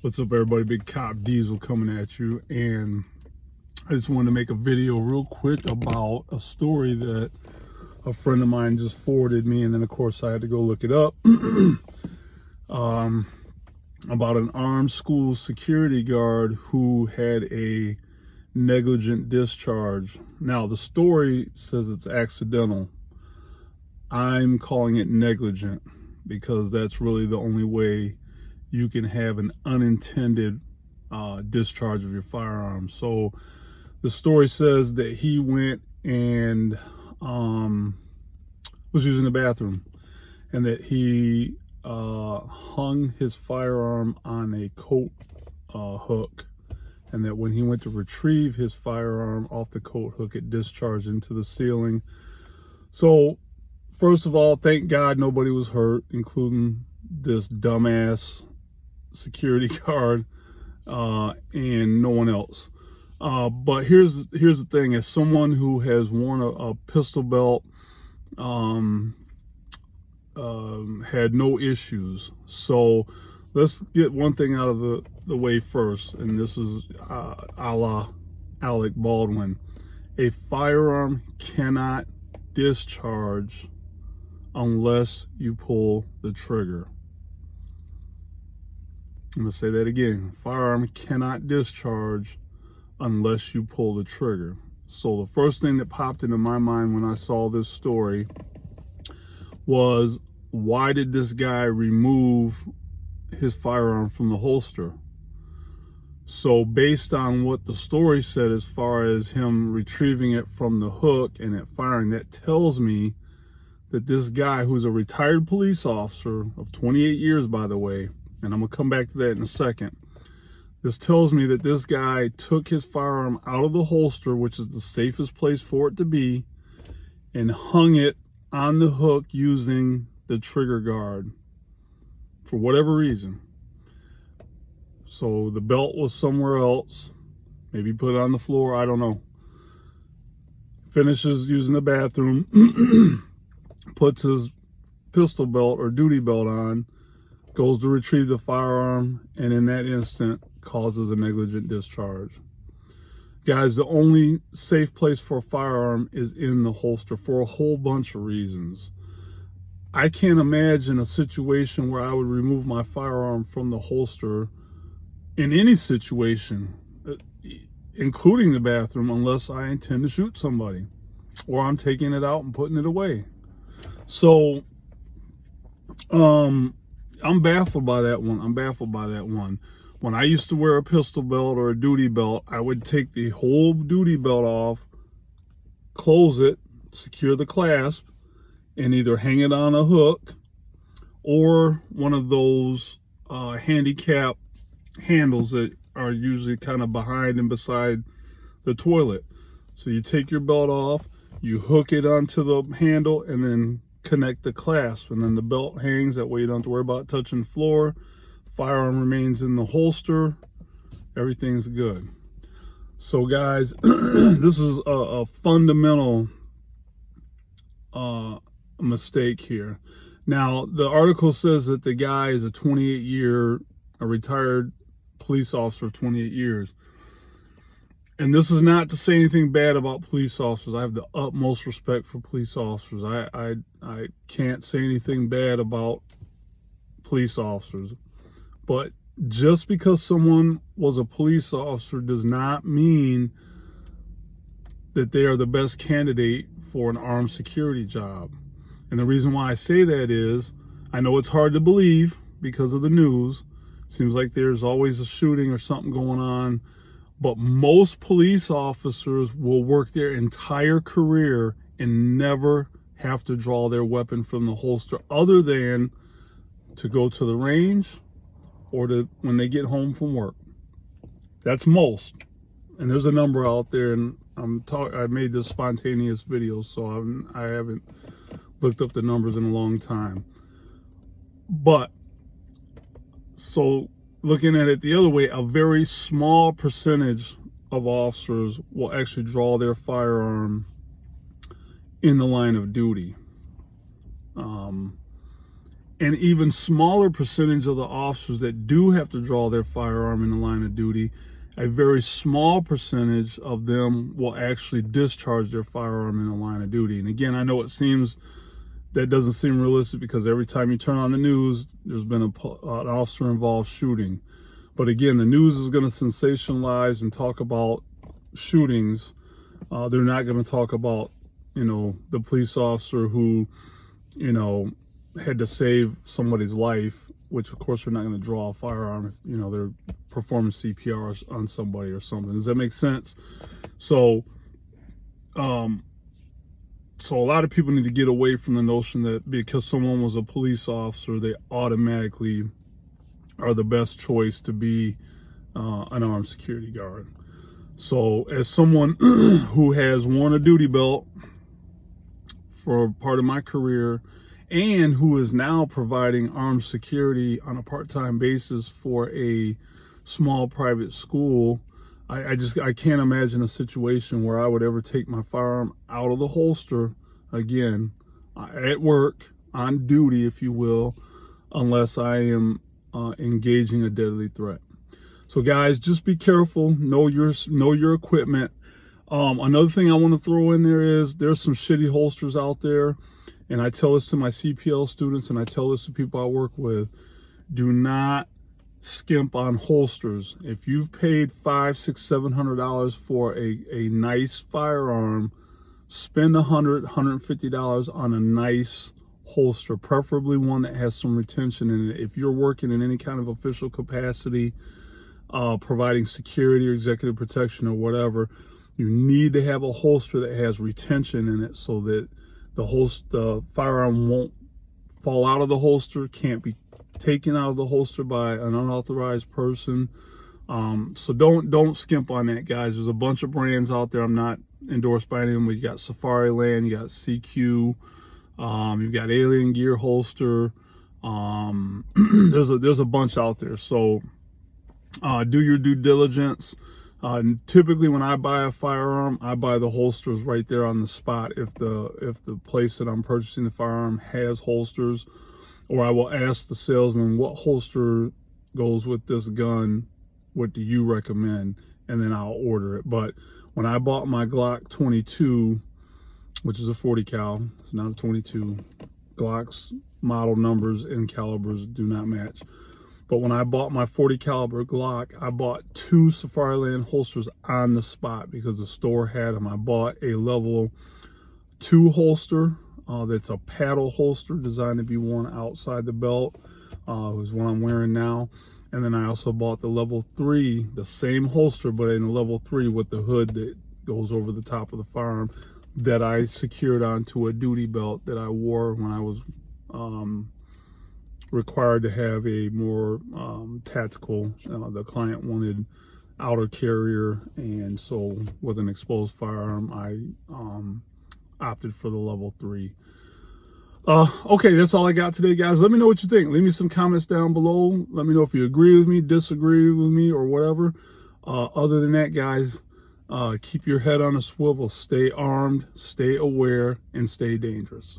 What's up, everybody? Big Cop Diesel coming at you, and I just wanted to make a video real quick about a story that a friend of mine just forwarded me, and then of course I had to go look it up. About an armed school security guard who had a negligent discharge. Now the story says it's accidental. I'm calling it negligent because that's really the only way you can have an unintended discharge of your firearm. So the story says that he went and was using the bathroom, and that he hung his firearm on a coat hook, and that when he went to retrieve his firearm off the coat hook, it discharged into the ceiling. So first of all, thank God nobody was hurt, including this dumbass security guard and no one else. But here's the thing: as someone who has worn a pistol belt, had no issues. So let's get one thing out of the way first, and this is a la Alec Baldwin. A firearm cannot discharge unless you pull the trigger. I'm going to say that again. Firearm cannot discharge unless you pull the trigger. So the first thing that popped into my mind when I saw this story was, why did this guy remove his firearm from the holster? So based on what the story said as far as him retrieving it from the hook and it firing, that tells me that this guy, who's a retired police officer of 28 years, by the way, and I'm going to come back to that in a second. This tells me that this guy took his firearm out of the holster, which is the safest place for it to be, and hung it on the hook using the trigger guard for whatever reason. So the belt was somewhere else, maybe put it on the floor, I don't know. Finishes using the bathroom, puts his pistol belt or duty belt on, goes to retrieve the firearm, and in that instant causes a negligent discharge. Guys, the only safe place for a firearm is in the holster for a whole bunch of reasons. I can't imagine a situation where I would remove my firearm from the holster in any situation, including the bathroom, unless I intend to shoot somebody or I'm taking it out and putting it away. So I'm baffled by that one. When I used to wear a pistol belt or a duty belt, I would take the whole duty belt off, close it, secure the clasp, and either hang it on a hook or one of those handicap handles that are usually kind of behind and beside the toilet. So you take your belt off, you hook it onto the handle, and then connect the clasp, and then the belt hangs. That way you don't have to worry about touching the floor. Firearm remains in the holster. Everything's good. So guys, this is a fundamental mistake here. Now the article says that the guy is a retired police officer of 28 years. And this is not to say anything bad about police officers. I have the utmost respect for police officers. I can't say anything bad about police officers. But just because someone was a police officer does not mean that they are the best candidate for an armed security job. And the reason why I say that is, I know it's hard to believe because of the news. Seems like there's always a shooting or something going on. But most police officers will work their entire career and never have to draw their weapon from the holster, other than to go to the range or to when they get home from work. That's most. And there's a number out there, and I made this spontaneous video, so I haven't looked up the numbers in a long time. But so looking at it the other way, a very small percentage of officers will actually draw their firearm in the line of duty. and even smaller percentage of the officers that do have to draw their firearm in the line of duty, a very small percentage of them will actually discharge their firearm in the line of duty. And again, I know that doesn't seem realistic, because every time you turn on the news, there's been an officer involved shooting. But again, the news is going to sensationalize and talk about shootings. They're not going to talk about, the police officer who, had to save somebody's life, which of course they're not going to draw a firearm if, they're performing CPR on somebody or something. Does that make sense? So a lot of people need to get away from the notion that because someone was a police officer, they automatically are the best choice to be an armed security guard. So as someone who has worn a duty belt for part of my career, and who is now providing armed security on a part-time basis for a small private school, I can't imagine a situation where I would ever take my firearm out of the holster again at work, on duty, if you will, unless I am engaging a deadly threat. So guys, just be careful. Know your equipment. Another thing I want to throw in there is there's some shitty holsters out there, and I tell this to my CPL students, and I tell this to people I work with. Do not skimp on holsters. If you've paid $500, $600, $700 for a nice firearm, spend $100, $150 on a nice holster, preferably one that has some retention in it. If you're working in any kind of official capacity, providing security or executive protection or whatever, you need to have a holster that has retention in it, so that the firearm won't fall out of the holster, can't be taken out of the holster by an unauthorized person. So don't skimp on that, guys. There's a bunch of brands out there. I'm not endorsed by any of them. You got Safari Land, you got CQ, you've got Alien Gear holster. There's a bunch out there. So do your due diligence. Typically when I buy a firearm, I buy the holsters right there on the spot if the place that I'm purchasing the firearm has holsters, or I will ask the salesman, what holster goes with this gun, what do you recommend, and then I'll order it. But when I bought my Glock 22, which is a 40 cal, it's not a 22, Glock's model numbers and calibers do not match. But when I bought my 40 caliber Glock, I bought 2 Safari Land holsters on the spot because the store had them. I bought a level 2 holster that's a paddle holster designed to be worn outside the belt. Is what I'm wearing now. And then I also bought the level 3, the same holster, but in a level 3 with the hood that goes over the top of the firearm, that I secured onto a duty belt that I wore when I was required to have a more tactical. The client wanted outer carrier, and so with an exposed firearm, I opted for the level 3. Okay, that's all I got today, guys. Let me know what you think. Leave me some comments down below. Let me know if you agree with me, disagree with me, or whatever. Other than that, guys, keep your head on a swivel. Stay armed, stay aware, and stay dangerous.